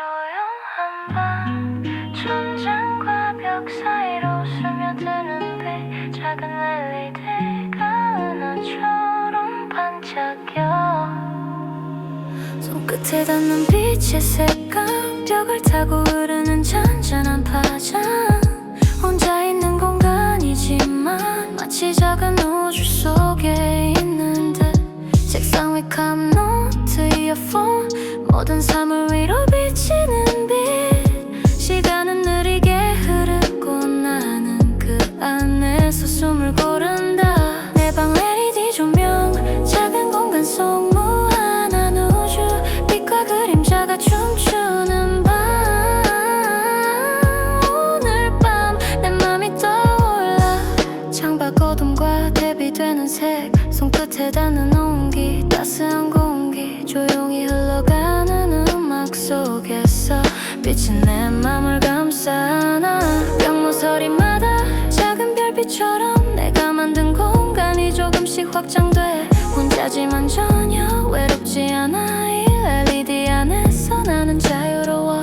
조용한 밤 천장과 벽 사이로 스며드는 빛 작은 LED가 은하처럼 반짝여 손끝에 닿는 빛의 색감 벽을 타고 흐르는 잔잔한 파장 혼자 있는 공간이지만 마치 작은 우주 속에 있는 듯 책상 위 컵노트 이어폰 모든 삶을 위로 비치는 빛 시간은 느리게 흐르고 나는 그 안에서 숨을 고른다 내 방 LED 조명 작은 공간 속 무한한 우주 빛과 그림자가 춤추는 밤 오늘 밤 내 맘이 떠올라 창밖 어둠과 대비되는 색 손끝에 닿는 온기 따스한 공기 조용히 흘러가는 음악 속에서 빛이 내 맘을 감싸나 벽모서리마다 작은 별빛처럼 내가 만든 공간이 조금씩 확장돼 혼자지만 전혀 외롭지 않아 이 LED 안에서 나는 자유로워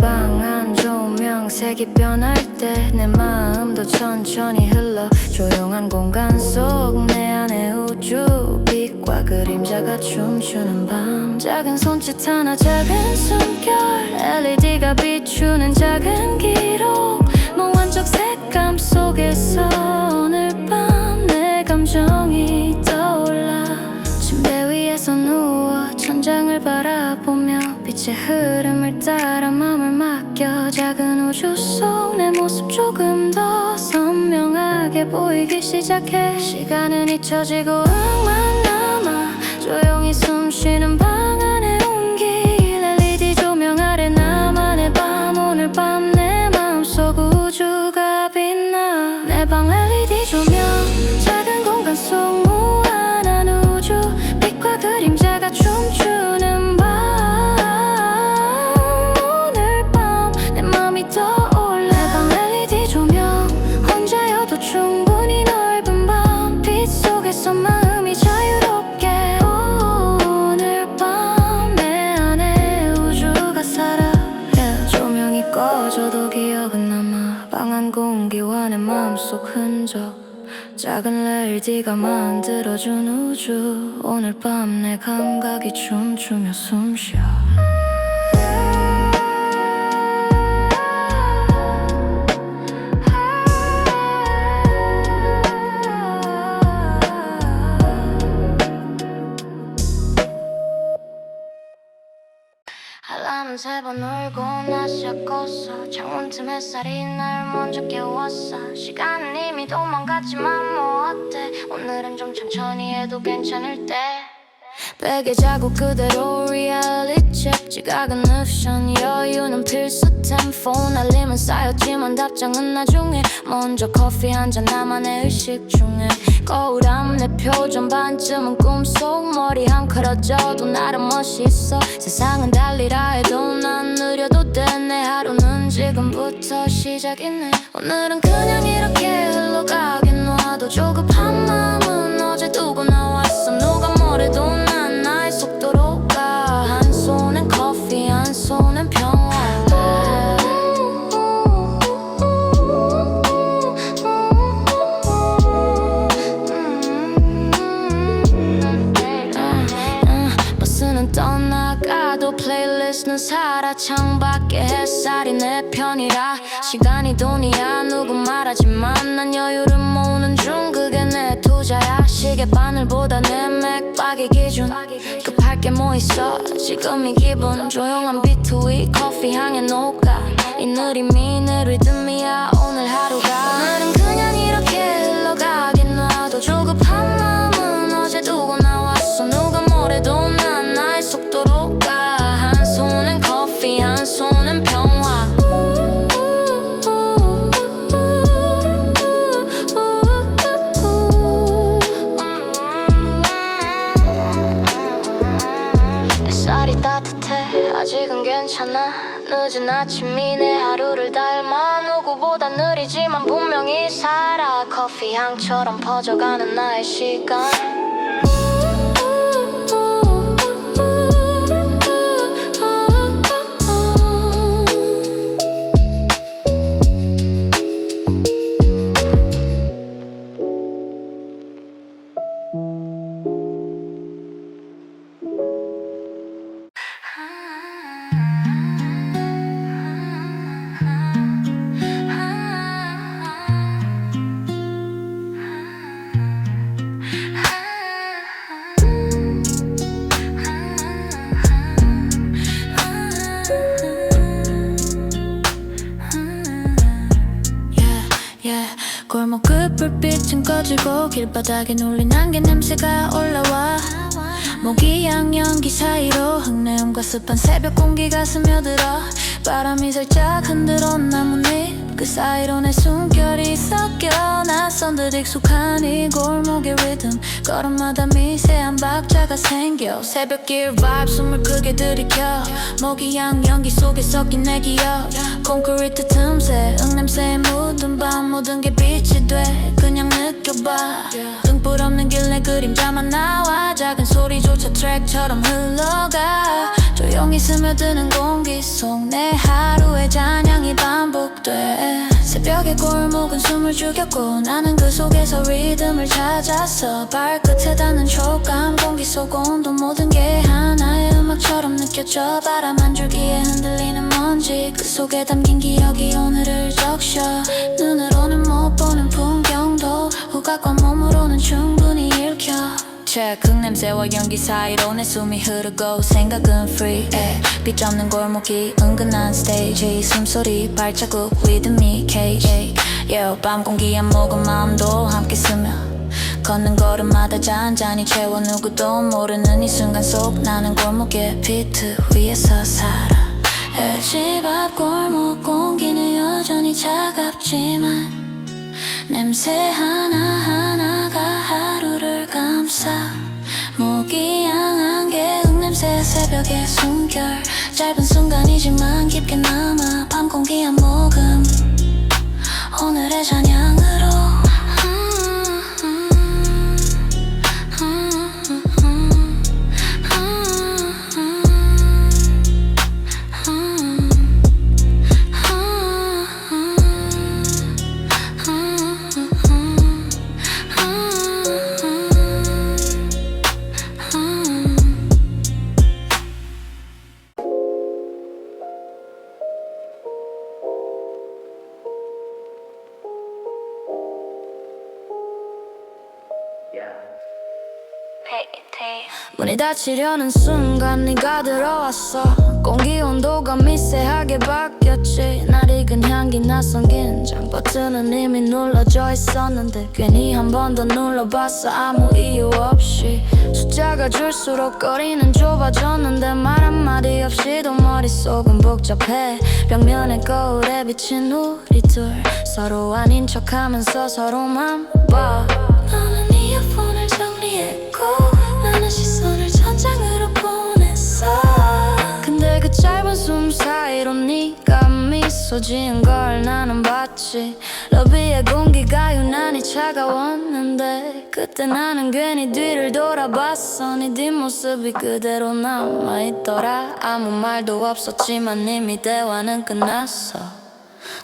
방 안 조명 색이 변할 때 내 마음도 천천히 흘러 조용한 공간 속 내 안에 우주 빛과 그림자가 춤추는 밤 작은 손짓 하나 작은 숨결 LED가 비추는 작은 기록 무한적 색감 속에서 오늘 밤 내 감정이 떠올라 침대 위에서 누워 천장을 바라보며 빛의 흐름을 따라 맘을 맡겨 작은 우주 속 내 모습 조금 더 선명하게 보이기 시작해 시간은 잊혀지고 음악만 남아 조용히 숨쉬는 방 안의 온기 LED 조명 아래 나만의 밤 오늘 밤 내 마음속 우주가 빛나 내 방 LED 조명 작은 공간 속 무한한 우주 빛과 그림자가 춤추는 밤 오늘 밤 내 맘이 떠올라 내 방 LED 조명 혼자여도 충분히 넓은 밤 빛 속에서 마음이 자유롭게 오늘 밤 내 안에 우주가 살아 조명이 꺼져도 기억은 남아 방 안 공기와 내 마음속 흔적 작은 LED가 만들어준 우주 오늘 밤 내 감각이 춤추며 숨쉬어 알람은 3번 울고 나 시작했어 창문 틈 햇살이 날 먼저 깨웠어 시간은 이미 도망갔지만 뭐 어때 오늘은 좀 천천히 해도 괜찮을 때 베개 자국 그대로 reality check 지각은 옵션 여유는 필수템 폰 알림은 쌓였지만 답장은 나중에 먼저 커피 한잔 나만의 의식 중에 거울 앞 내 표정 반쯤은 꿈속 머리 한 컬어져도 나름 멋있어 세상은 달리라 해도 난 느려도 돼 내 하루는 지금부터 시작이네 오늘은 그냥 이렇게 흘러가긴 놔도 조급한 마음은 어제 두고 나왔어 누가 뭐래도 난 나의 속도로 가 한 손엔 커피 한 손엔 평화 버스는 떠나가도 플레이리스트는 살아 창밖에 햇살이 내 편이라 시간이 돈이야 누구 말하지만 난 여유를 모으는 중 그게 내 투자야 시계 바늘보다 내 맥박이 기준 급할 게 뭐 있어 지금 이 기분 조용한 비트 위 커피 향에 녹아 이 느림이 내 리듬이야 오늘 하루가 오늘은 그냥 이렇게 흘러가긴 놔도 조급한 마음은 어제 두고 나왔어 누가 뭐래도 난 나의 속도로 가 한 손엔 커피 한 손엔 평화 햇살이 따뜻해 아직은 괜찮아 늦은 아침이 내 하루를 닮아 누구보다 느리지만 분명히 살아 커피 향처럼 퍼져가는 나의 시간 골목 끝불빛은 꺼지고 길바닥에 눌린 안개 냄새가 올라와 모기향 연기 사이로 흙내음과 습한 새벽 공기가 스며들어 바람이 살짝 흔들어 나뭇잎 그 사이로 내 숨결이 섞여 낯선 듯 익숙한 이 골목의 리듬 걸음마다 미세한 박자가 생겨 새벽길 vibe 숨을 크게 들이켜 모기향 연기 속에 섞인 내 기억 콘크리트 틈새 흙냄새에 묻은 밤 모든 게 빛이 돼 그냥 느껴봐 등불 없는 길 내 그림자만 나와 작은 소리조차 트랙처럼 흘러가 조용히 스며드는 공기 속 내 하루의 잔향이 반복돼 새벽의 골목은 숨을 죽였고 나는 그 속에서 리듬을 찾았어 발끝에 닿는 촉감 공기 속 온도 모든 게 하나의 음악처럼 느껴져 바람 한 줄기에 흔들리는 먼지 그 속에 담긴 기억이 오늘을 적셔 눈으로는 못 보는 풍경도 후각과 몸으로는 충분히 읽혀 흙냄새와 연기 사이로 내 숨이 흐르고 생각은 free 빛 없는 골목이 은근한 스테이지 숨소리 발자국 리듬이 cage 밤 공기에 목은 마음도 함께 스며 걷는 걸음마다 잔잔히 채워 누구도 모르는 이 순간 속 나는 골목의 비트 위에서 살아 집 앞 골목 공기는 여전히 차갑지만 냄새 하나하나가 하루를 감싸 모기향 안개 흙냄새 새벽의 숨결 짧은 순간이지만 깊게 남아 밤 공기 한 모금 오늘의 잔향으로 문이 닫히려는 순간 네가 들어왔어 공기 온도가 미세하게 바뀌었지 날 익은 향기 낯선 긴장 버튼은 이미 눌러져 있었는데 괜히 한 번 더 눌러봤어 아무 이유 없이 숫자가 줄수록 거리는 좁아졌는데 말 한마디 없이도 머릿속은 복잡해 벽면에 거울에 비친 우리 둘 서로 아닌 척하면서 서로만 봐 너는 이어폰을 정리했고 나는 시선을 천장으로 보냈어 근데 그 짧은 숨 사이로 네가 미소 지은 걸 나는 봤지 러비의 공기가 유난히 차가웠는데 그때 나는 괜히 뒤를 돌아봤어 네 뒷모습이 그대로 남아있더라 아무 말도 없었지만 이미 대화는 끝났어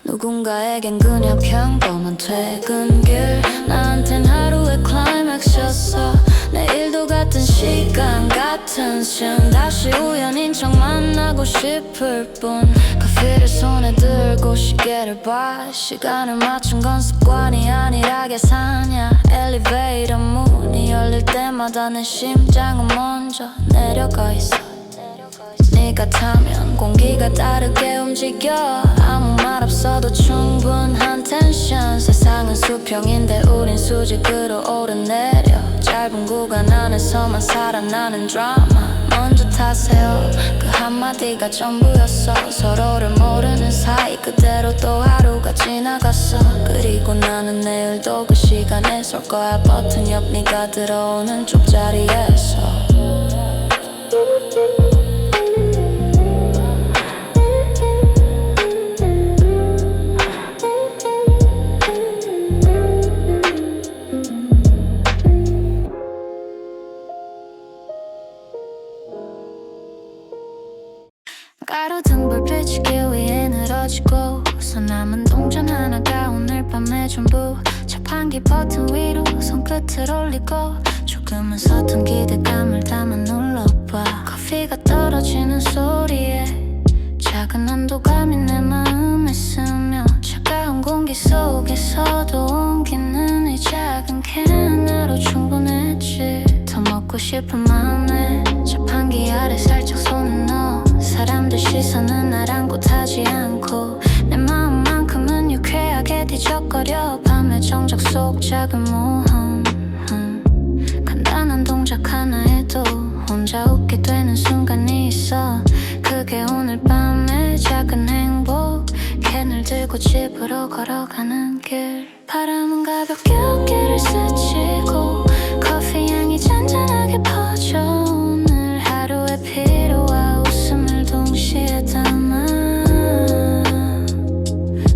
누군가에겐 그냥 평범한 퇴근길 나한텐 하루의 클라이맥스였어 내일도 같은 시간 같은 층 다시 우연인 척 만나고 싶을 뿐 커피를 손에 들고 시계를 봐 시간을 맞춘 건 습관이 아니라 계산이야 엘리베이터 문이 열릴 때마다 내 심장은 먼저 내려가 있어 네가 타면 공기가 다르게 움직여 아무 말 없어도 충분한 텐션 세상은 수평인데 우린 수직으로 오르내려 짧은 구간 안에서만 살아나는 드라마 먼저 타세요 그 한마디가 전부였어 서로를 모르는 사이 그대로 또 하루가 지나갔어 그리고 나는 내일도 그 시간에 설 거야 버튼 옆 네가 들어오는 쪽자리에서 가로등 불빛이 길 위에 늘어지고 남은 동전 하나가 오늘 밤의 전부 자판기 버튼 위로 손끝을 올리고 조금은 서툰 기대감을 담아 눌러봐 커피가 떨어지는 소리에 작은 온도감이 내 마음에 스며 차가운 공기 속에서도 옮기는 이 작은 캔 하나로 충분했지 더 먹고 싶은 마음에 자판기 아래 살짝 손을 넣어 사람들 시선은 아랑곳하지 않고 내 마음만큼은 유쾌하게 뒤적거려 밤의 정 속 작은 모험 간단한 동작 하나에도 혼자 웃게 되는 순간이 있어. 그게 오늘 밤의 작은 행복. 캔을 들고 집으로 걸어가는 길. 바람은 가볍게 어깨를 스치고 커피 향이 잔잔하게 퍼져. 오늘 하루의 피로와 웃음을 동시에 담아.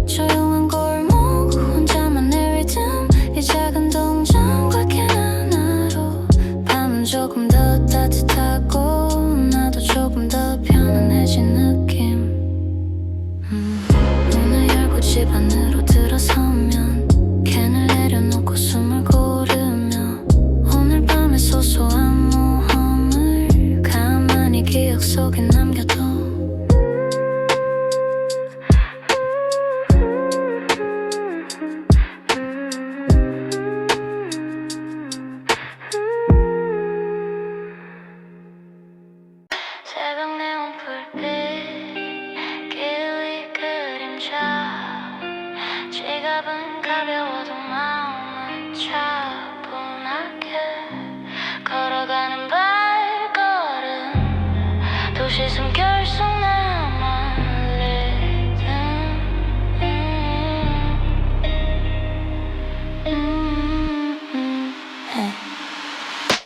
조용한 골목 혼자만의 리듬. 이 작은 동전과 캔 하나로 밤은 조금 더 따뜻하고 나도 조금 더 편안해진 느낌. 문을 열고 집 안으로 들어서면 캔을 내려놓고 숨을 고르며 오늘 밤의 소소한 모험을 가만히 기억 속에 남겨둬. 새벽 내온 불빛 길 위 그림자. 지갑은 가벼워도 마음은 차분하게 걸어가는 발걸음. 도시 숨결 속 나만 리듬.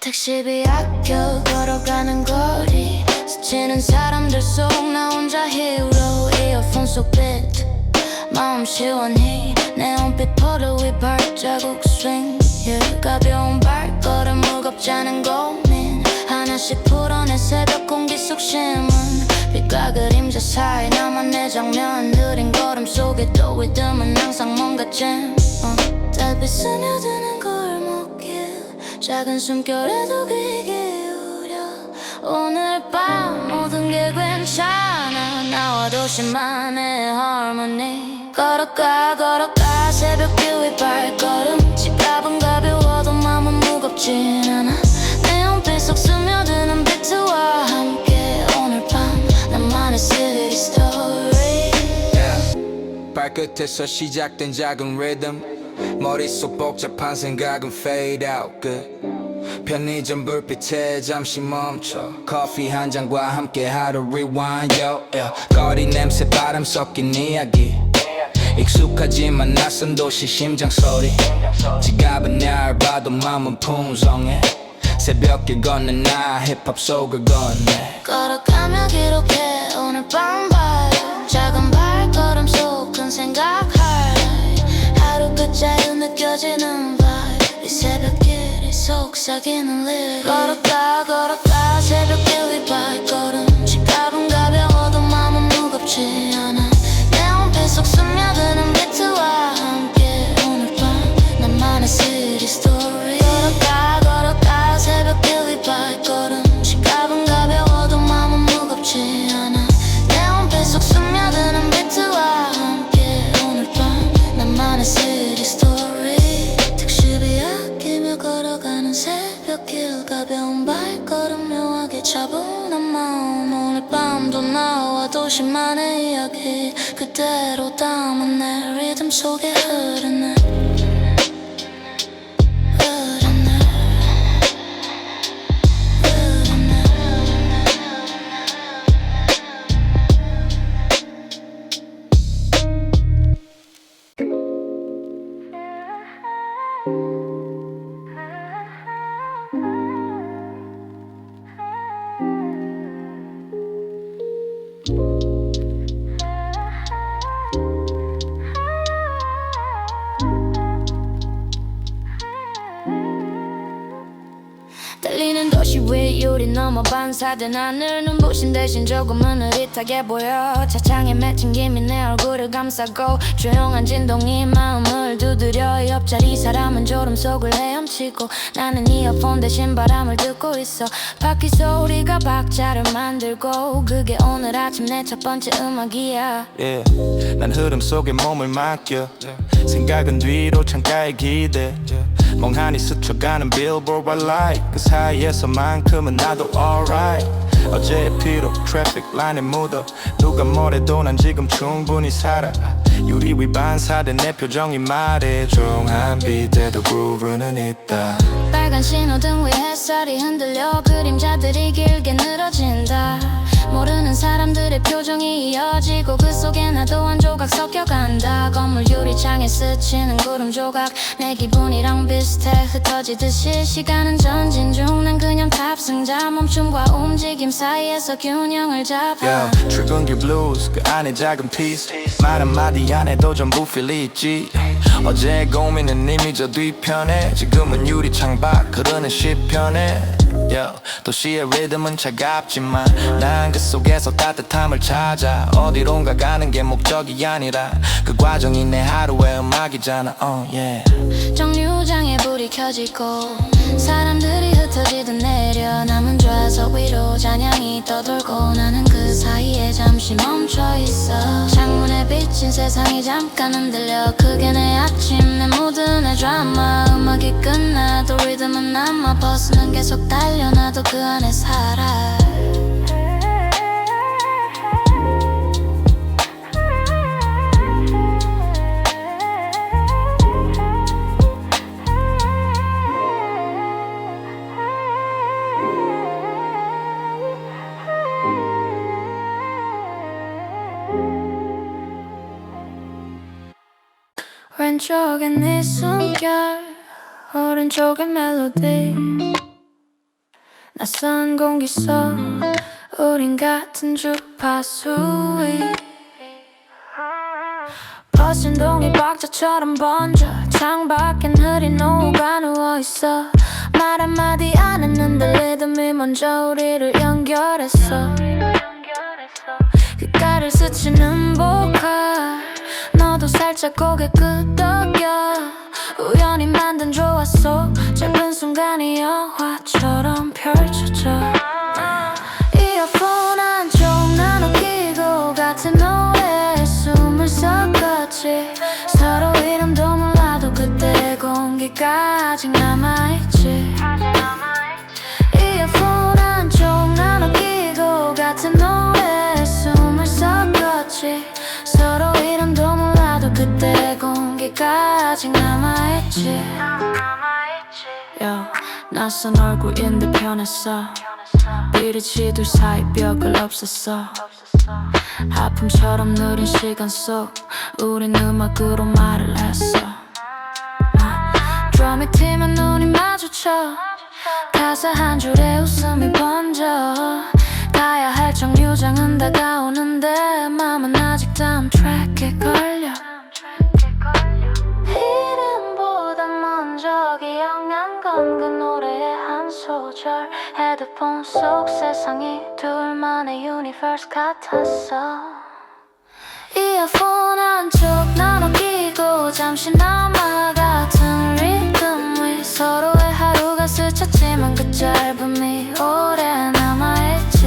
택시비 아껴 걸어가는 거리. 스치는 사람들 속 나 혼자 히어로. 이어폰 속 비트 마음 시원히 네온빛 폴로 위 발자국 스윙. 가벼운 발걸음 무겁지 않은 고민 하나씩 풀어내. 새벽 공기 속 심은 빛과 그림자 사이 나만의 장면. 느린 걸음 속에 또 리듬은 항상 뭔가 잼. 달빛 스며드는 골목길 작은 숨결에도 귀 기울여. 오늘 밤 모든 게 괜찮아. 나와 도시만의 harmony. 걸어가 새벽길 위 발걸음. 지갑은 가벼워도 마음은 무겁진 않아. 네온빛 속 스며드는 비트와 함께 오늘 밤 나만의 city story. 발끝에서 시작된 작은 리듬. 머릿속 복잡한 생각은 fade out good. 편의점 불빛에 잠시 멈춰 커피 한 잔과 함께 하루 rewind yo, yeah. 거리 냄새 바람 섞인 이야기. 익숙하지만 낯선 도시 심장 소리. 지갑은 얇아도 마음은 풍성해. 새벽길 걷는 나 힙합 속을 건네. 걸어가며 기록해 오늘 밤 vibe. 작은 발걸음 속 큰 생각 high. 하루 끝 자유 느껴지는 vibe. 이 새벽길이 속삭이는 lyric. 걸어가 새벽길 위 발걸음. 지갑은 가벼워도 마음은 무겁지 않아. 네온빛 속 스며드는 비트와 함께 오늘 밤 나만의 city story. 걸어가 새벽길 위 발걸음. 지갑은 가벼워도 마음은 무겁지 않아. 네온빛 속 스며드는 비트와 함께 오늘 밤 나만의 city story. 택시비 아끼며 걸어가는 새벽길 가벼운 발걸음 묘하게 차분한 마음. 오늘 밤도 나와 도시만의 이야기 그대로 담은 내 리듬 속에 흐르네. 달리는 도시 위 유리 넘어 반사된 하늘. 눈부신 대신 조금은 흐릿하게 보여. 차창에 맺힌 김이 내 얼굴을 감싸고 조용한 진동이 마음을 두드려. 옆자리 사람은 졸음 속을 헤엄치고 나는 이어폰 대신 바람을 듣고 있어. 바퀴 소리가 박자를 만들고 그게 오늘 아침 내 첫 번째 음악이야. 난 흐름 속에 몸을 맡겨. 생각은 뒤로 창가에 기대. 멍하니 스쳐가는 billboard I like. 그 사이에서만큼은 나도 alright. 어제의 피로 트래픽 라인에 묻어 누가 뭐래도 난 지금 충분히 살아 유리 위 반사된 내 표정이 말해 조용한 비트에도 그루브는 있다 빨간 신호등 위 햇살이 흔들려 그림자들이 길게 늘어진다 모르는 사람들의 표정이 이어지고 그 속에 나도 한 조각 섞여간다 건물 유리창에 스치는 구름 조각 내 기분이랑 비슷해 흩어지듯이 시간은 전진 중 난 그냥 탑승자 멈춤과 움직임 사이에서 균형을 잡아 yeah, 출근길 블루스 그 안에 작은 피스 말 한마디 안에도 전부 필이 있지 어제의 고민은 이미 저 뒤편에 지금은 유리창 밖 흐르는 시편에 yeah, 도시의 리듬은 차갑지만 난 그 속에서 따뜻함을 찾아 어디론가 가는 게 목적이 아니라 그 과정이 내 하루의 음악이잖아 yeah. 정류장에 불이 켜지고 사람들이 흩어지듯 내려 남은 좌석 위로 잔향이 떠돌고 나는 그 사이에 잠시 멈춰있어 창문에 비친 세상이 잠깐 흔들려 그게 내 아침 내 모드 내 드라마 음악이 끝나도 리듬은 남아 버스는 계속 달려 나도 그 안에 살아 왼쪽엔 네 숨결 오른쪽엔 멜로디 낯선 공기 속 우린 같은 주파수 위 버스는 동이 박자처럼 번져 창밖엔 흐린 오후가 누워있어 말 한마디 안 했는데 리듬이 먼저 우리를 연결했어 귓가를 스치는 보컬 너도 살짝 고개 끄덕여 우연히 만든 조화 속 짧은 순간이 영화처럼 펼쳐져 이어폰 한쪽 나눠 끼고 같은 노래에 숨을 섞었지 서로 이름도 몰라도 그때 공기가 아직 남아있지 이어폰 한쪽 나눠 끼고 같은 노래에 숨을 섞었지 서로 이름도 몰라도 그때 공기가 아직 남아있지 yeah, 낯선 얼굴인데 편했어 비리치 둘 사이 벽을 없앴어 하품처럼 느린 시간 속 우린 음악으로 말을 했어 드럼이 튀면 눈이 마주쳐 가사 한 줄에 웃음이 번져 가야 할 정류장은 다가오는데 맘은 아직 다음 트랙에 걸려 이름보다 먼저 기억난 건 그 노래의 한 소절 헤드폰 속 세상이 둘만의 유니버스 같았어 이어폰 한쪽 나눠 끼고 잠시나마 같은 리듬 위 서로의 하루가 스쳤지만 그 짧음이 오래 남아있지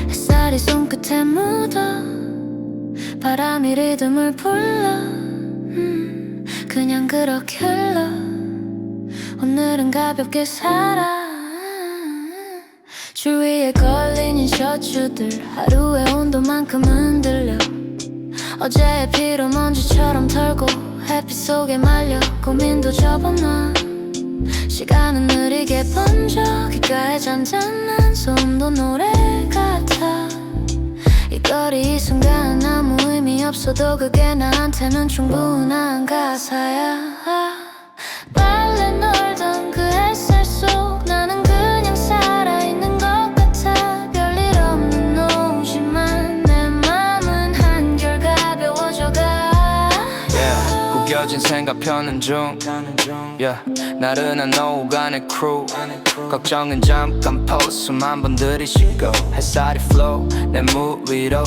햇살이 손끝에 묻어 바람이 리듬을 불러 그냥 그렇게 흘러 오늘은 가볍게 살아 주위에 걸린 이 셔츠들 하루의 온도만큼 흔들려 어제의 피로 먼지처럼 털고 햇빛 속에 말려 고민도 접어놔 시간은 느리게 번져 귓가에 잔잔한 소음도 노래 같아 이 거리 이 순간은 아무 의미 없어도 그게 나한테는 충분한 가사야 빨래 널던 그 햇살 속 나는 그냥 살아있는 것 같아 별일 없는 오후지만 내 맘은 한결 가벼워져가 yeah, 구겨진 요즘 생각 펴는 중 yeah. 나른한 오후간의 crew 걱정은 잠깐 pause 숨 한 번 들이쉬고 햇살이 flow 내 무 위로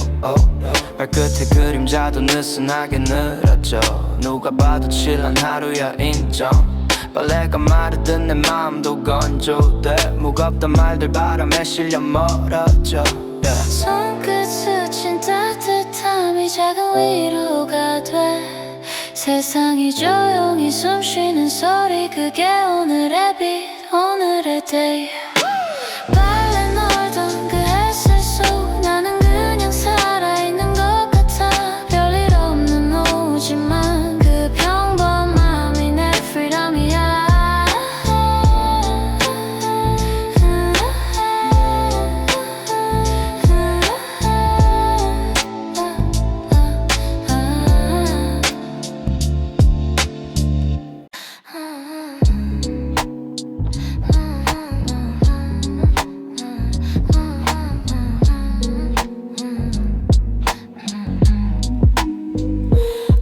발끝에 그림자도 느슨하게 늘어져 누가 봐도 칠한 하루야 인정 빨래가 마르듯 내 마음도 건조돼 무겁던 말들 바람에 실려 멀어져 yeah. 손끝 스친 따뜻함이 작은 위로가 돼 세상이 조용히 숨쉬는 소리 그게 오늘의 빛 오늘의 day 빨래 널던 그 햇살 속 나는 그냥 살아있는 것 같아 별일 없는 오후지만 그 평범함이 내 freedom이야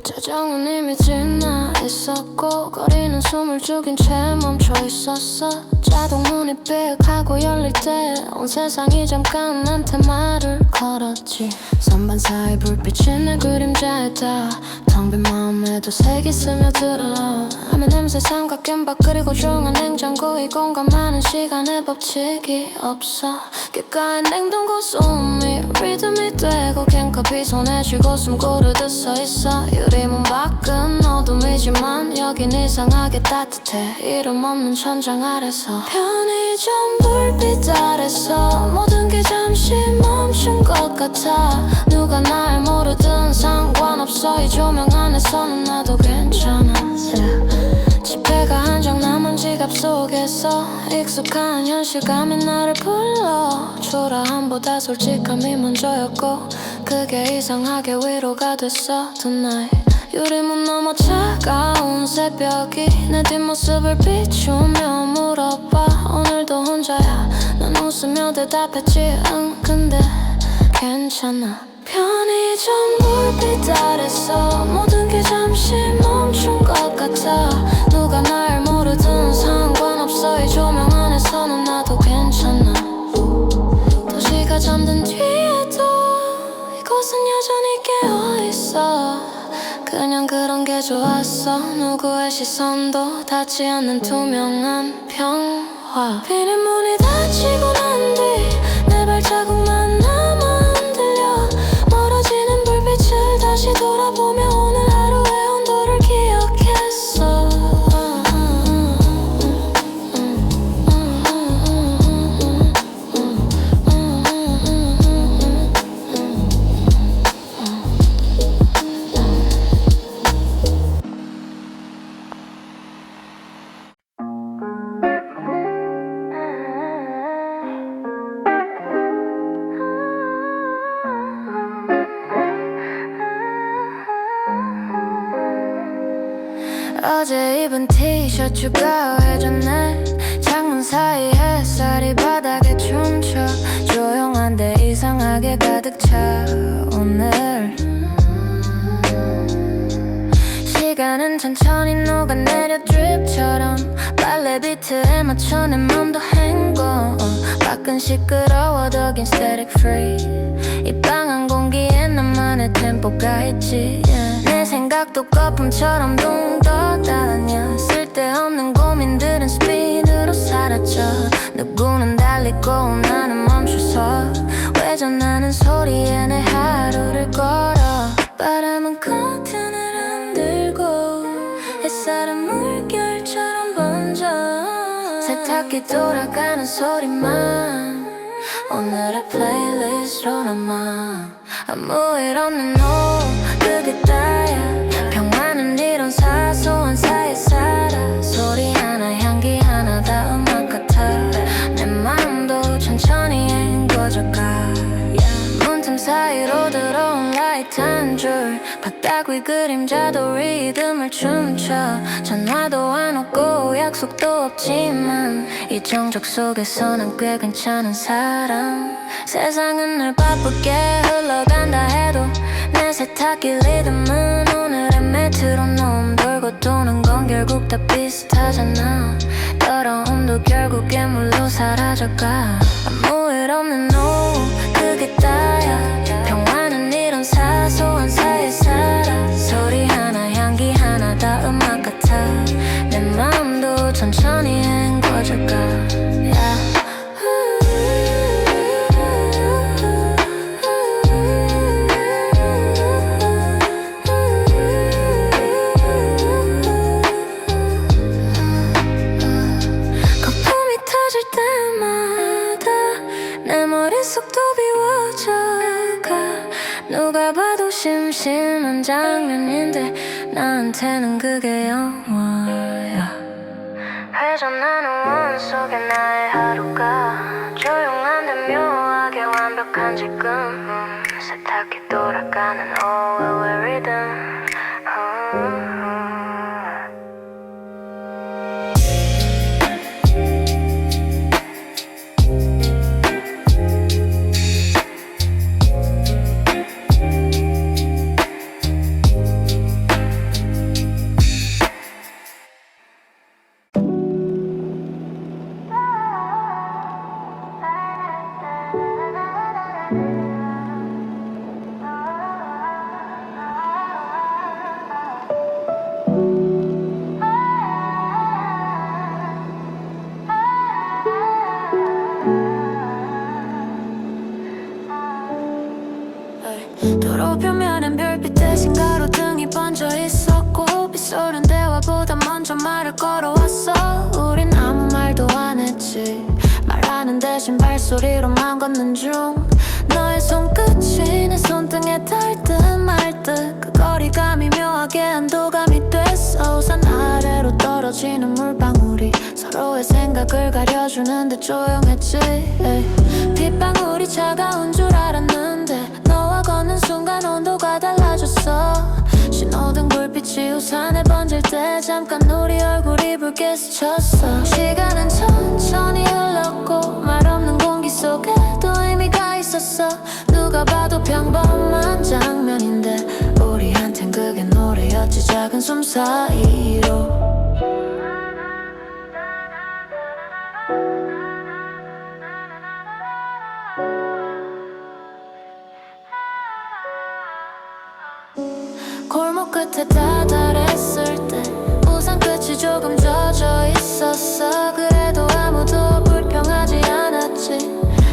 짜증은 이미 지나 있었고 거리는 숨을 죽인 채 멈춰 있었어 자동문이 삑하고 열릴 때 온 세상이 잠깐 나한테 말을 걸었지 선반 사이 불빛이 내 그림자에 닿아 텅 빈 마음에도 색이 스며들어 하면 냄새 삼각김밥 그리고 조용한 냉장고 이 공간만은 시간의 법칙이 없어 귓가에 냉동고 소음이 리듬이 되고 캔커피 손에 쥐고 숨 고르듯 서있어 유리문 밖은 어둠이지만 여긴 이상하게 따뜻해 이름 없는 천장 아래서 편의점 불빛 아래서 모든 게 잠시 멈춘 것 같아 누가 날 모르든 상관없어 이 조명 안에서는 나도 괜찮아 지폐가 한 장 남은 지갑 속에서 익숙한 현실감이 나를 불러 초라함보다 솔직함이 먼저였고 그게 이상하게 위로가 됐어 tonight 유리문 너머 차가운 새벽이 내 뒷모습을 비추며 물어봐 오늘도 혼자야 난 웃으며 대답했지 응 근데 괜찮아 편의점 불빛 아래서 모든 게 잠시 멈춘 것 같아 누가 날 모르든 상관없어 이 조명 안에서는 나도 괜찮아 도시가 잠든 뒤에도 이곳은 여전히 깨어있어 그냥 그런 게 좋았어 누구의 시선도 닿지 않는 투명한 평화 비린 문이 닫히고 난 뒤 내 발자국만 남아 흔들려 멀어지는 불빛을 다시 돌아보며 오늘 하루의 온도를 기억했어 어제 입은 티셔츠가 해졌네 창문 사이 햇살이 바닥에 춤춰 조용한데 이상하게 가득 차 오늘 시간은 천천히 녹아내려 드립처럼 빨래 비트에 맞춰 내 맘도 헹궈 밖은 시끄러워도 긴 static free 이 방한 공기에 나만의 템포가 있지 내 생각도 거품처럼 둥 떠다녀 쓸데없는 고민들은 스피드로 사라져 누구는 달리고 나는 멈춰서 회전하는 소리에 내 하루를 걸어 바람은 커튼을 흔들고 햇살은 물결처럼 번져 세탁기 돌아가는 소리만 오늘의 플레이리스트로 남아 아무 일 없는 오후 그게 다야 평화는 이런 사소한 사이에 살아 소리 하나 향기 하나 다 음악 같아 내 마음도 천천히 헹궈져가 문틈 사이로 들어온 라이트 한 줄 바닥 위 그림자도 리듬을 춤춰 전화도 안 오고 약속도 없지만 이 정적 속에서 난 꽤 괜찮은 사람 세상은 늘 바쁘게 흘러간다 해도 내 세탁기 리듬은 오늘의 메트로놈 돌고 돌고 도는 건 결국 다 비슷하잖아. 더러움도 결국에 물로 사라져가. 아무 일 없는 오후 그게 다야. 평화는 이런 사소한 사이에 살아. 소리 하나 향기 하나 다 음악 같아. 내 마음도 천천히 헹궈져가. yeah. 머릿속도 비워져가. 누가 봐도 심심한 장면인데 나한테는 그게 영화야. 회전하는 원 속에 나의 하루가 조용한데 묘하게 완벽한 지금. 세탁기 돌아가는 오후의 리듬. 도로 표면엔 별빛 대신 가로등이 번져 있었고 빗소리는 대화보다 먼저 말을 걸어왔어. 우린 아무 말도 안 했지. 말하는 대신 발소리로만 걷는 중. 너의 손끝이 내 손등에 닿을 듯 말 듯 그 거리감이 묘하게 안도감이 됐어. 우산 아래로 떨어지는 물방울이 서로의 생각을 가려주는데 조용했지. 빗방울이 차가운 줄 알았는데 너와 걷는 순간 온도가 달라졌어. 신호등 불빛이 우산에 번질 때 잠깐 우리 얼굴이 붉게 스쳤어. 시간은 천천히 흘렀고 말 없는 공기 속에도 의미가 있었어. 누가 봐도 평범한 장면인데 우리한텐 그게 노래였지. 작은 숨 사이로 골목 끝에 다다랬을 때 우산 끝이 조금 젖어 있었어. 그래도 아무도 불평하지 않았지.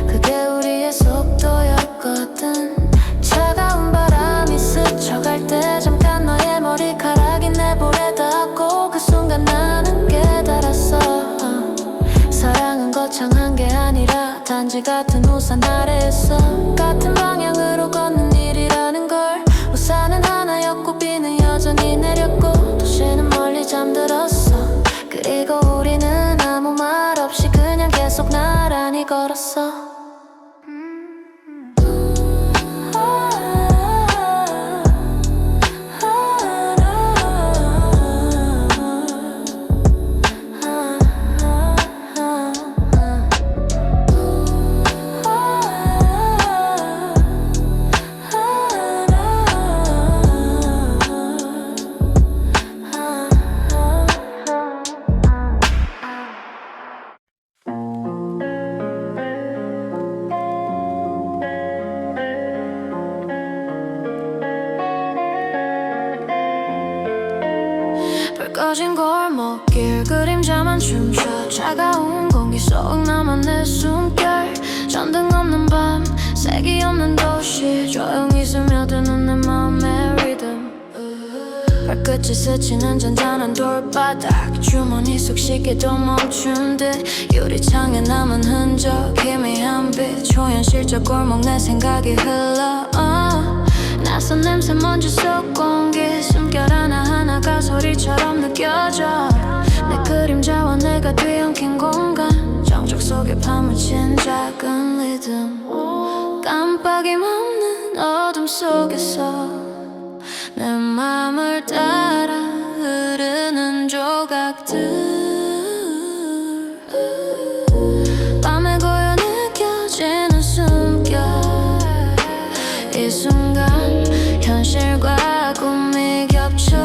그게 우리의 속도였거든. 차가운 바람이 스쳐갈 때 잠깐 너의 머리카락이 내 볼에 닿고 그 순간 나는 깨달았어. 사랑은 거창한 게 아니라 단지 같은 우산 아래에서 같은 방향으로 걷는 일이라는 걸. 우산은 하나였고 비는 여전히 내렸고 도시는 멀리 잠들었어. 그리고 우리는 아무 말 없이 그냥 계속 나란히 걸었어. 꺼진 골목길 그림자만 춤춰. 차가운 공기 속 나만의 숨결. 전등 없는 밤 색이 없는 도시 조용히 스며드는 내 맘의 리듬. 발끝이 스치는 잔잔한 돌바닥. 주머니 속 시계도 멈춘 듯 유리창에 남은 흔적 희미한 빛. 초현실적 골목 내 생각이 흘러. 낯선 냄새 먼지 속 공기 숨결 하나하나가 소리처럼 느껴져. 내 그림자와 내가 뒤엉킨 공간 정적 속에 파묻힌 작은 리듬. 깜빡임 없는 어둠 속에서 내 맘을 따라 흐르는 조각들. 밤에 고요 느껴지는 숨결. 이 순간 현실과 꿈이 겹쳐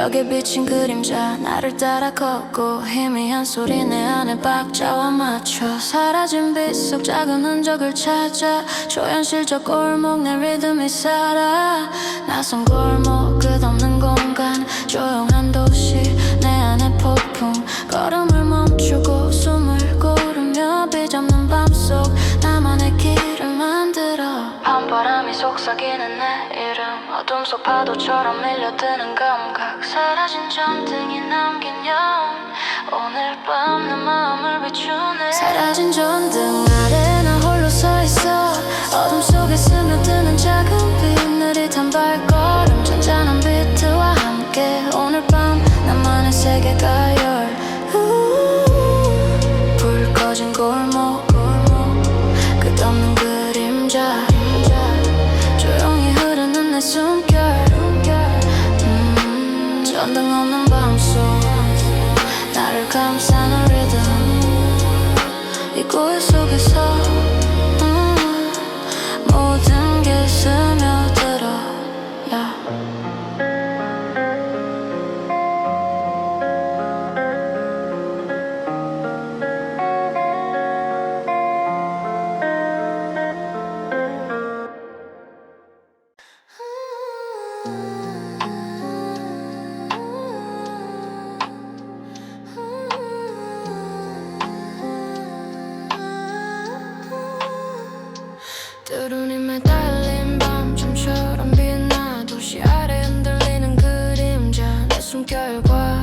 벽에 비친 그림자 나를 따라 걷고 희미한 소리 내 안에 박자와 맞춰 사라진 빛 속 작은 흔적을 찾아 초현실적 골목 내 리듬이 살아 낯선 골목 끝없는 공간 조용한 도시 내 안에 폭풍 걸음을 멈추고 숨을 고르며 비잡는 밤속 나만의 길을 만들어 밤바람이 속삭이는 내 이름 어둠 속 파도처럼 밀려드는 감각 사라진 전등이 남긴 영혼 오늘 밤 내 마음을 비추네 사라진 전등 아래 나 홀로 서 있어 어둠 속에 스며드는 작은 빛 느릿한 발걸음 잔잔한 비트와 함께 오늘 밤 나만의 세계가 열 불 꺼진 골목 끝없는 그림자 조용히 흐르는 내 숨결 전등 없는 밤속 나를 감싸는 리듬 이 고요 속에서 모든 게 스며들어 뚜루니 매달린 밤춤처럼 빛나 도시 아래 흔들리는 그림자 내 숨결과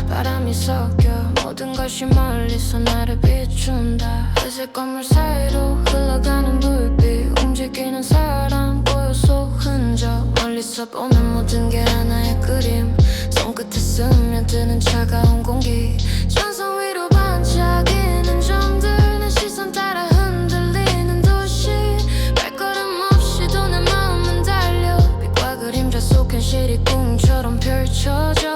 바람이 섞여 모든 것이 멀리서 나를 비춘다 회색 건물 사이로 흘러가는 불빛 움직이는 사람 고요 속 흔적 멀리서 보면 모든 게 하나의 그림 손끝에 스며드는 차가운 공기 천성 위로 반짝이는 점들 내 시선 따라 흔들리는 도시 발걸음 없이도 내 마음은 달려 빛과 그림자 속 현실이 꿈처럼 펼쳐져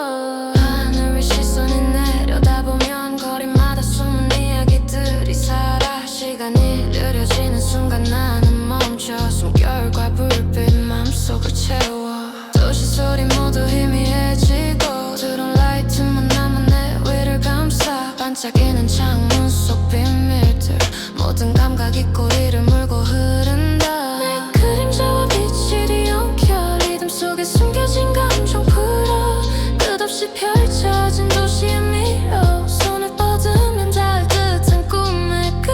하늘 위 시선이 내려다보면 거리마다 숨은 이야기들이 살아 시간이 느려지는 순간 나는 멈춰 숨결과 불빛 맘속을 채워 도시 소리 모두 희미해지고 드론 라이트만 남은 내 위를 감싸 반짝이는 창문 속 비밀들 모든 감각이 꼬리를 물고 흐른다 내 그림자와 빛이 뒤엉켜 리듬 속에 숨겨진 감정 풀어 끝없이 펼쳐진 도시의 미로 손을 뻗으면 닿을 듯한 꿈의 끝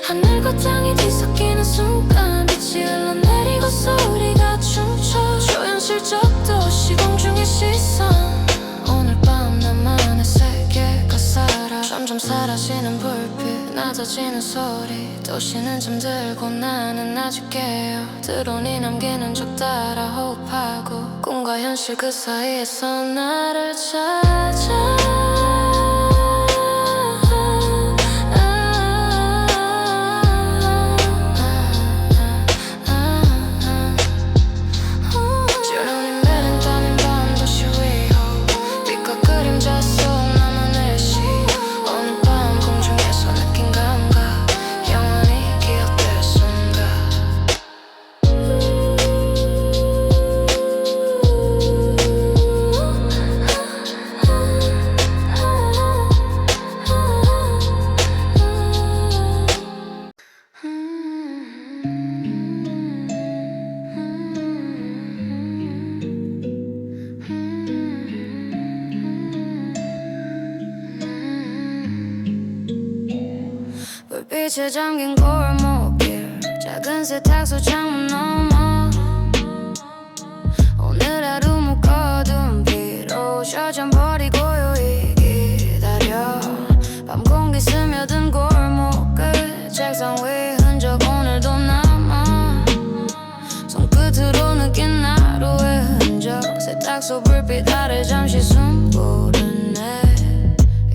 하늘과 땅이 뒤섞이는 순간 빛이 흘러내리고 소리가 춤춰 초현실적 도시 공중의 시선 오늘 밤 나만의 세계가 살아 점점 사라지는 불빛 낮아지는 소리 도시는 잠들고 나는 아직 깨어 드론이 남기는 적 따라 호흡하고 꿈과 현실 그 사이에서 나를 찾아 불빛에 잠긴 골목길 작은 세탁소 창문 너머 오늘 하루 묶어둔 피로 셔전 버리고 고요히 기다려 밤 공기 스며든 골목 끝 책상 위 흔적 오늘도 남아 손끝으로 느낀 하루의 흔적 세탁소 불빛 아래 잠시 숨 고르네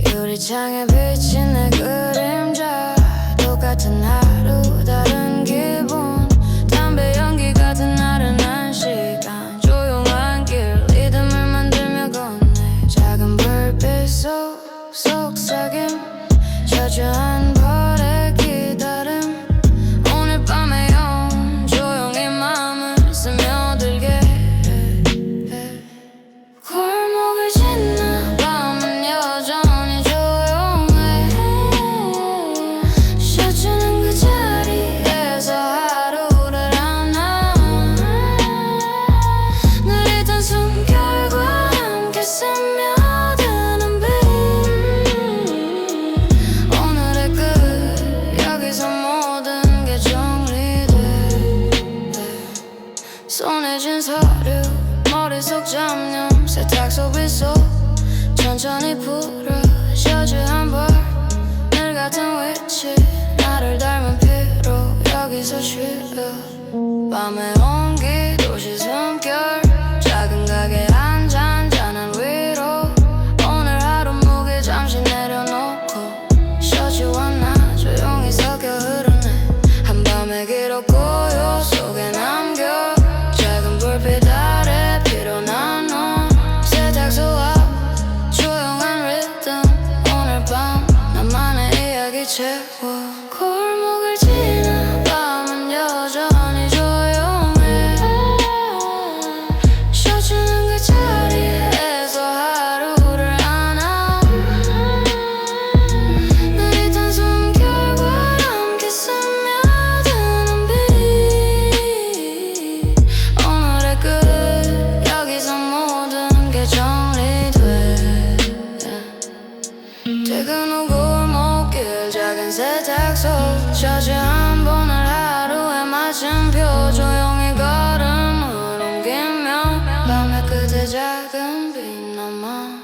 유리창에 비친 내 그림자 똑같은 하루 다른 기분 담배 연기 같은 나른한 시간 조용한 길 리듬을 만들며 걷네 작은 불빛 속 속삭임 저주한 벌의 기다림 오늘 밤의 영혼 조용히 마음을 스며들게 해 골목을 밤의 온기 도시 숨결 작은 가게 한잔 잔한 위로 오늘 하루 무게 잠시 내려놓고 셔츠와 나 조용히 섞여 흐르네 한밤의 기록 고요 속에 남겨 작은 불빛 아래 피로난 넌 세탁소 앞 조용한 리듬 오늘 밤 나만의 이야기 채워 골목을 지나 밤은 여전히 조용해 쉬어주는 그 자리에서 하루를 안아 느릿한 숨결과 함께 스며드는 빛 오늘의 끝 여기서 모든 게 정리돼 퇴근 후 골목길 작은 세탁소 셔츠 한 번을 하루에 마침표 조용히 걸음을 옮기며 밤의 끝에 작은 빛 남아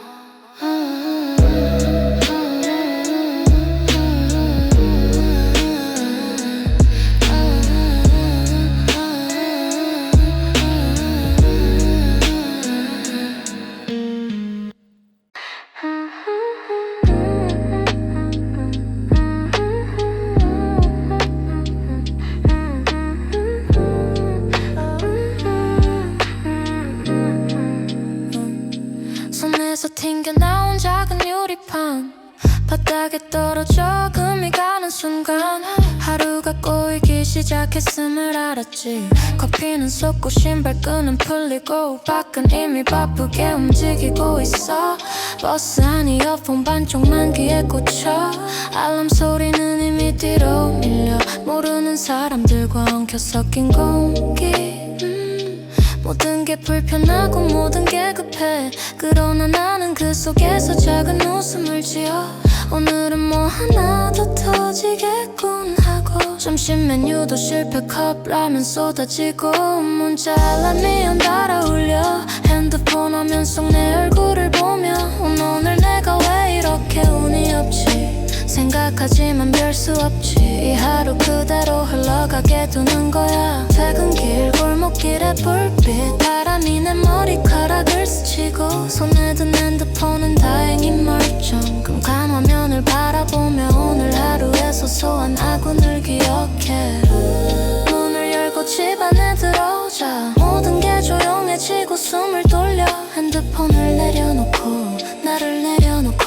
손에서 튕겨나온 작은 유리판 바닥에 떨어져 금이 가는 순간 하루가 꼬이기 시작했음을 알았지 커피는 쏟고 신발끈은 풀리고 밖은 이미 바쁘게 움직이고 있어 버스 안 이어폰 반쪽만 귀에 꽂혀 알람 소리는 이미 뒤로 밀려 모르는 사람들과 엉켜 섞인 공기 모든 게 불편하고 모든 게 급해 그러나 나는 그 속에서 작은 웃음을 지어 오늘은 뭐 하나 더 터지겠군 하고 점심 메뉴도 실패 컵라면 쏟아지고 문자 알람이 연달아 울려 핸드폰 화면 속 내 얼굴을 보며 오늘 내가 왜 이렇게 운이 없지 생각하지만 별 수 없지 이 하루 그대로 흘러가게 두는 거야 퇴근길 골목길의 불빛 바람이 내 머리카락을 스치고 손에 든 핸드폰은 다행히 멀쩡 끔찍한 화면을 바라보며 오늘 하루의 소소한 아군을 기억해 문을 열고 집 안에 들어오자 모든 게 조용해지고 숨을 돌려 핸드폰을 내려놓고 나를 내려놓고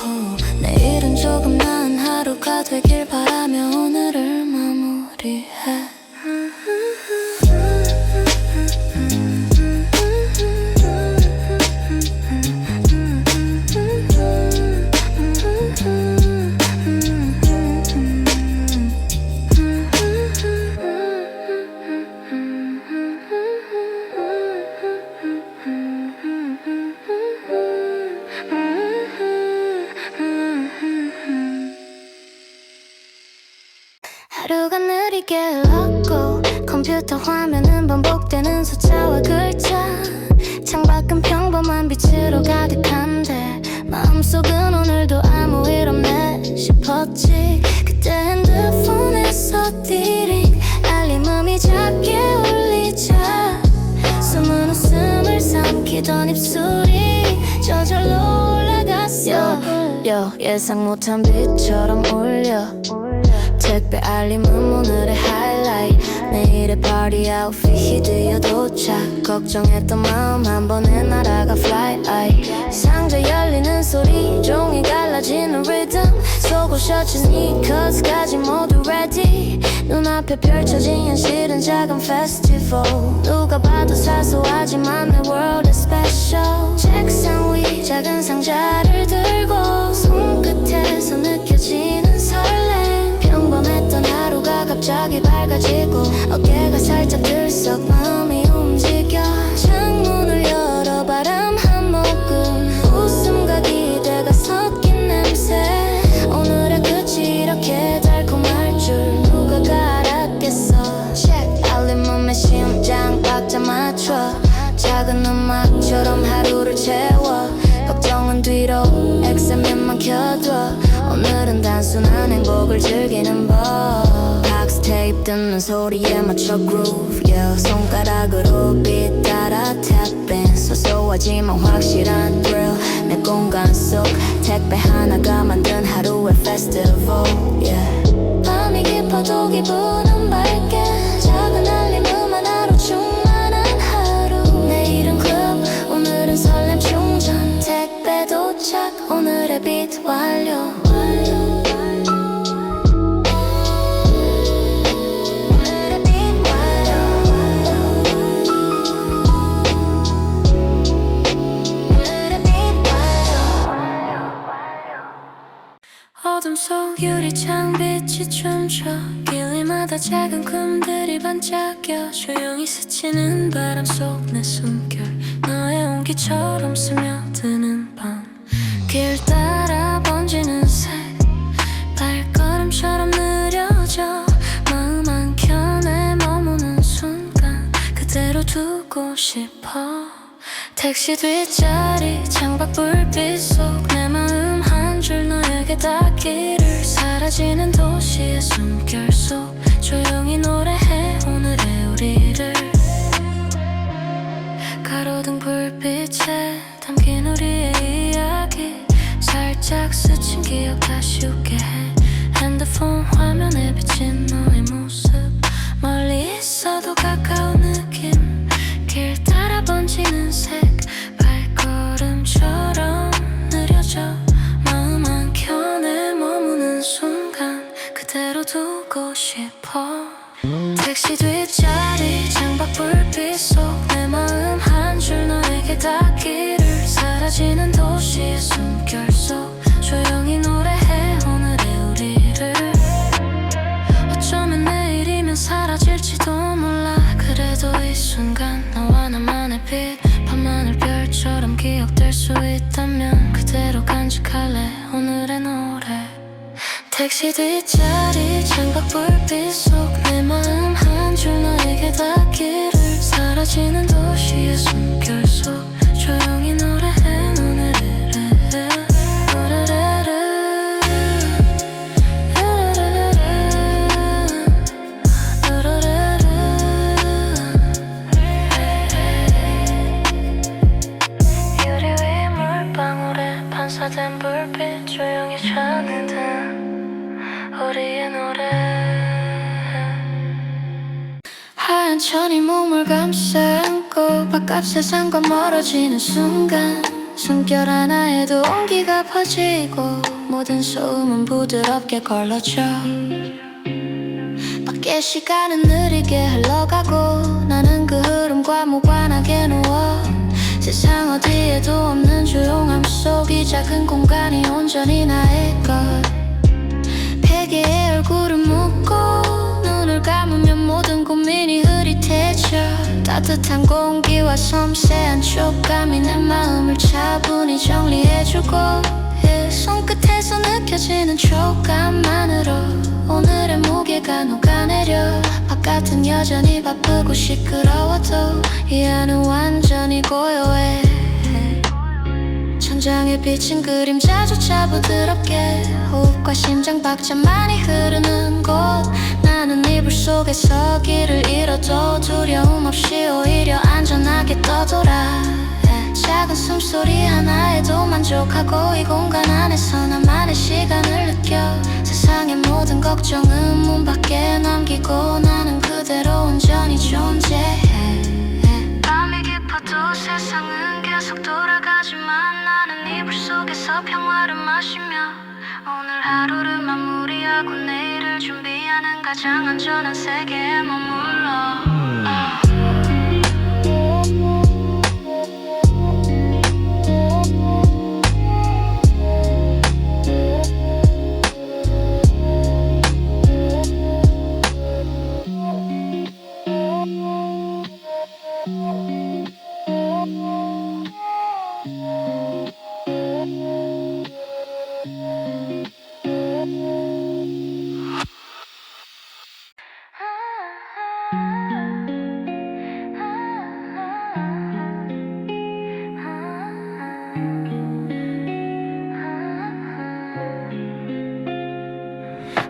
내일은 조금 나은 하루가 되길 바라며 오늘을 마무리해 하루가 느리게 흘렀고 컴퓨터 화면은 반복되는 숫자와 글자 창밖은 평범한 빛으로 가득한데 마음속은 오늘도 아무 일 없네 싶었지 그때 핸드폰에서 띠링 알림음이 작게 울리자 숨은 웃음을 삼키던 입술이 저절로 올라갔어 예상 못한 빛처럼 울려 택배 알림은 오늘의 하이라이트 내일의 파티 아웃핏이 드디어 도착 걱정했던 마음 한 번에 날아가 fly 상자 열리는 소리 종이 갈라지는 리듬 속옷 셔츠 스니커즈까지 모두 ready 눈앞에 펼쳐진 현실은 작은 페스티벌 누가 봐도 사소하지만 내 world is special 책상 위 작은 상자를 들고 손끝에서 느껴지는 설렘 평범했던 하루가 갑자기 밝아지고 어깨가 살짝 들썩 마음이 움직여 창문을 열어 바람 한 모금 웃음과 기대가 섞인 냄새 오늘의 끝이 이렇게 달콤할 줄 누가 알았겠어 check 알림음에 심장 박자 맞춰 작은 음악처럼 하루를 채워 걱정은 뒤로 XM만 켜둬 오늘은 단순한 행복을 즐기는 법 박스테이프 듣는 소리에 맞춰 groove yeah. 손가락으로 빛 따라 tapping 소소하지만 확실한 thrill 내 공간 속 택배 하나가 만든 하루의 festival yeah. 밤이 깊어도 기분은 밝게 작은 알림음 하나로 충만한 하루 내일은 club 오늘은 설렘 충전 택배 도착 오늘의 빛 완료 어둠 속 유리창 빛이 춤춰 길이마다 작은 꿈들이 반짝여 조용히 스치는 바람 속 내 숨결 너의 온기처럼 스며드는 밤 길 따라 번지는 색 발걸음처럼 느려져 마음 한켠에 머무는 순간 그대로 두고 싶어 택시 뒷자리 창밖 불빛 속 내 마음 한 줄 너에게 닿기를 사라지는 도시의 숨결 속 조용히 노래해 오늘의 우리를 가로등 불빛에 담긴 우리의 이야기 살짝 스친 기억 다시 웃게 해 핸드폰 화면에 비친 너의 모습 멀리 있어도 가까운 느낌 길 따라 번지는 색 발걸음처럼 느려져 마음 한켠에 머무는 순간 그대로 두고 싶어 택시 뒷자리 창밖 불빛 속 내 마음 한 줄 너에게 닿기를 사라지는 도시의 숨결 속 조용히 노래해 오늘의 우리를 어쩌면 내일이면 사라질지도 몰라 그래도 이 순간 너와 나만의 빛 밤하늘 별처럼 기억될 수 있다면 그대로 간직할래 오늘의 노래 택시 뒷자리 창밖 불빛 속 내 마음 한 줄 너에게 닿기를 사라지는 도시의 숨결 속 조용히 노래해 오늘의 유리 위 물방울에 반사된 불빛 조용히 찾는 우리의 노래 하얀 천이 몸을 감싸 안고 바깥 세상과 멀어지는 순간 숨결 하나에도 온기가 퍼지고 모든 소음은 부드럽게 걸러져 밖에 시간은 느리게 흘러가고 나는 그 흐름과 무관하게 누워 세상 어디에도 없는 조용함 속 이 작은 공간이 온전히 나의 것 베개에 얼굴을 묻고 눈을 감으면 모든 고민이 흐릿해져 따뜻한 공기와 섬세한 촉감이 내 마음을 차분히 정리해주고 손끝에서 느껴지는 촉감만으로 오늘의 무게가 녹아내려 바깥은 여전히 바쁘고 시끄러워도 이 안은 완전히 고요해 천장에 비친 그림자조차 부드럽게 호흡과 심장 박자만이 흐르는 곳 나는 이불 속에서 길을 잃어도 두려움 없이 오히려 안전하게 떠돌아 작은 숨소리 하나에도 만족하고 이 공간 안에서 나만의 시간을 느껴 세상의 모든 걱정은 문 밖에 남기고 나는 그대로 온전히 존재해 밤이 깊어도 세상은 계속 돌아가지만 나는 이불 속에서 평화를 마시며 오늘 하루를 마무리하고 내일을 준비하는 가장 안전한 세계에 머물러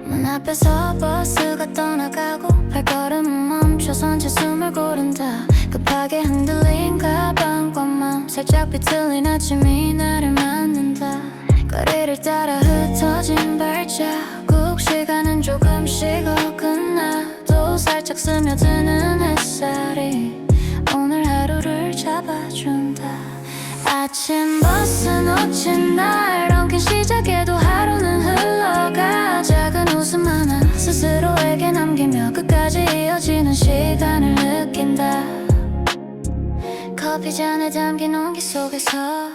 문 앞에서 버스가 떠나가고 발걸음은 멈춰선 제 숨을 고른다. 급하게 흔들린 가방과 맘 살짝 비틀린 아침이 나를 맞는다. 거리를 따라 흩어진 발자국 시간은 조금씩 어긋나도 살짝 스며드는 햇살이 오늘 하루를 잡아준다. 아침 버스 놓친 날 엉킨 시작에도 하루는 흘러가. 작은 웃음 하나 스스로에게 남기며 끝까지 이어지는 시간을 느낀다. 커피잔에 담긴 온기 속에서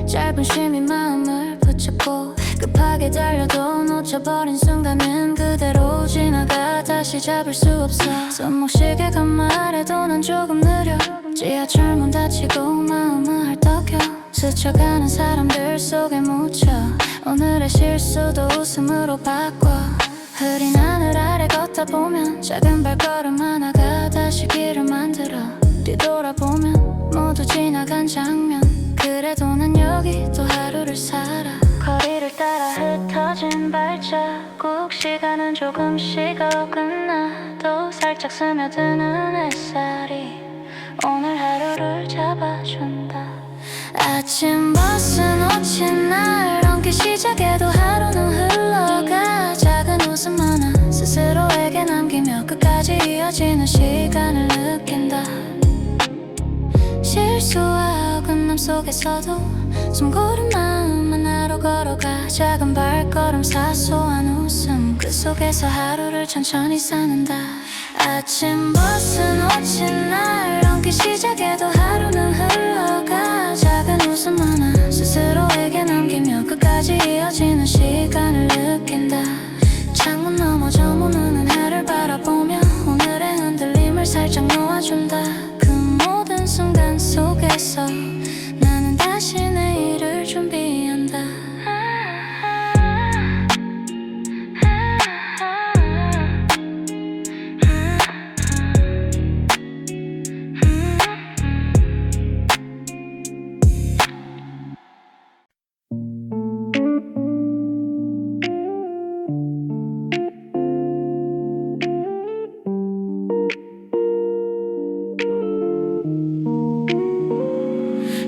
짧은 쉼이 마음을 붙잡고 급하게 달려도 놓쳐버린 순간은 그대로 지나가 다시 잡을 수 없어. 손목시계가 말해도 난 조금 느려. 지하철 문 닫히고 마음은 헐떡여. 스쳐가는 사람들 속에 묻혀 오늘의 실수도 웃음으로 바꿔. 흐린 하늘 아래 걷다 보면 작은 발걸음 하나가 다시 길을 만들어. 뒤돌아보면 모두 지나간 장면. 그래도 난 여기 또 하루를 살아. 거리를 따라 흩어진 발자국 시간은 조금씩 어긋나도 살짝 스며드는 햇살이 오늘 하루를 잡아준다. 아침 버스 놓친 날 엉킨 시작에도 하루는 흘러가. 작은 웃음 하나 스스로에게 남기며 끝까지 이어지는 시간을 느낀다. 실수와 어긋남 속에서도 숨고른 마음 하나로 걸어가. 작은 발걸음 사소한 웃음 그 속에서 하루를 천천히 사는다. 아침 버스 놓친 날 엉킨 시작에도 하루는 흘러가. 작은 웃음 하나 스스로에게 남기며 끝까지 이어지는 시간을 느낀다. 창문 너머 저 문은 하늘 바라보며 오늘의 흔들림을 살짝 놓아준다. 그 모든 순간 속에서 나는 다시 내일을 준비한다.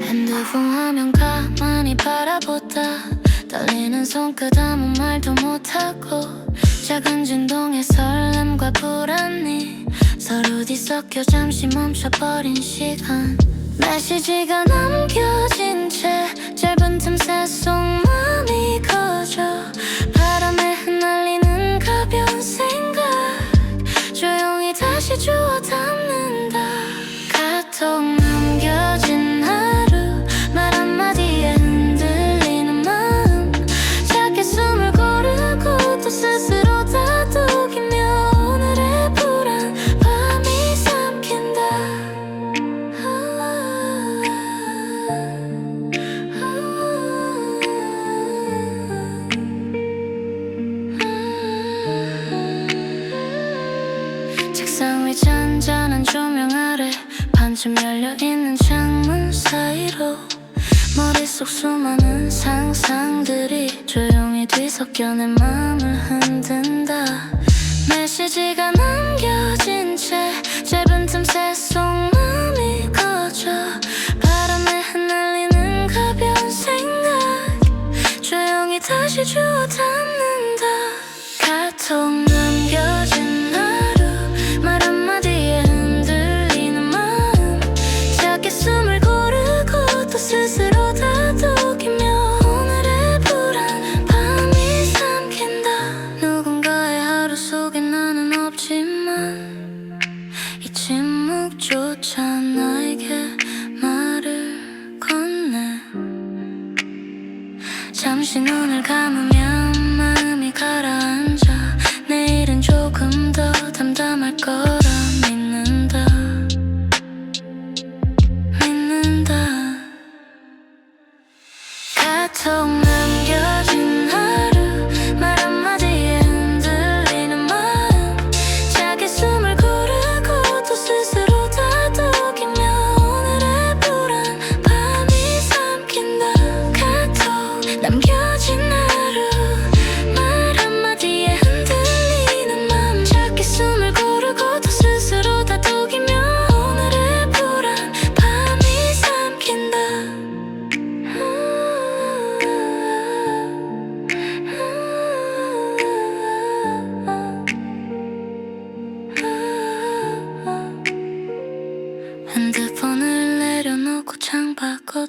핸드폰 화면 가만히 바라보다 떨리는 손끝 아무 말도 못하고 작은 진동의 설렘과 불안이 서로 뒤섞여 잠시 멈춰버린 시간. 메시지가 남겨진 채 짧은 틈새 속 마음이 커져. 바람에 흩날리는 가벼운 생각 조용히 다시 주워 담는다. 카톡 남겨진 하루 말 한마디에 흔들리는 마음 작게 숨을 고르고 또 스스로 다독이며 오늘의 불안 밤이 삼킨다. 책상 위 잔잔한 조명 아래 반쯤 열려있는 창문 사이로 머릿속 수많은 상상들이 조용히 뒤섞여 내 마음을 흔든다. 메시지가 남겨진 채 짧은 틈새 속 마음이 커져. 바람에 흩날리는 가벼운 생각 조용히 다시 주워 담는다. 카톡 남겨진 하루 말 한마디에 흔들리는 마음 작게 숨을 고르고 또 스스로 다독이며 오늘의 불안 밤이 삼킨다. 누군가의 하루 속에 나는 없지만 이 침묵조차 나에게 말을 건네. 잠시 눈을 감으면 마음이 가라앉아. 내일은 조금 더 담담할 거라 믿는다. 카톡 남겨진 하루 말 한마디에 흔들리는 마음 작게 숨을 고르고 또 스스로 다독이며 오늘의 불안 밤이 삼킨다. 카톡 남겨진 하루 말 한마디에 흔들리는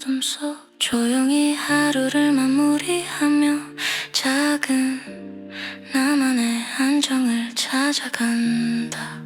어둠 속 조용히 하루를 마무리하며 작은 나만의 안정을 찾아간다.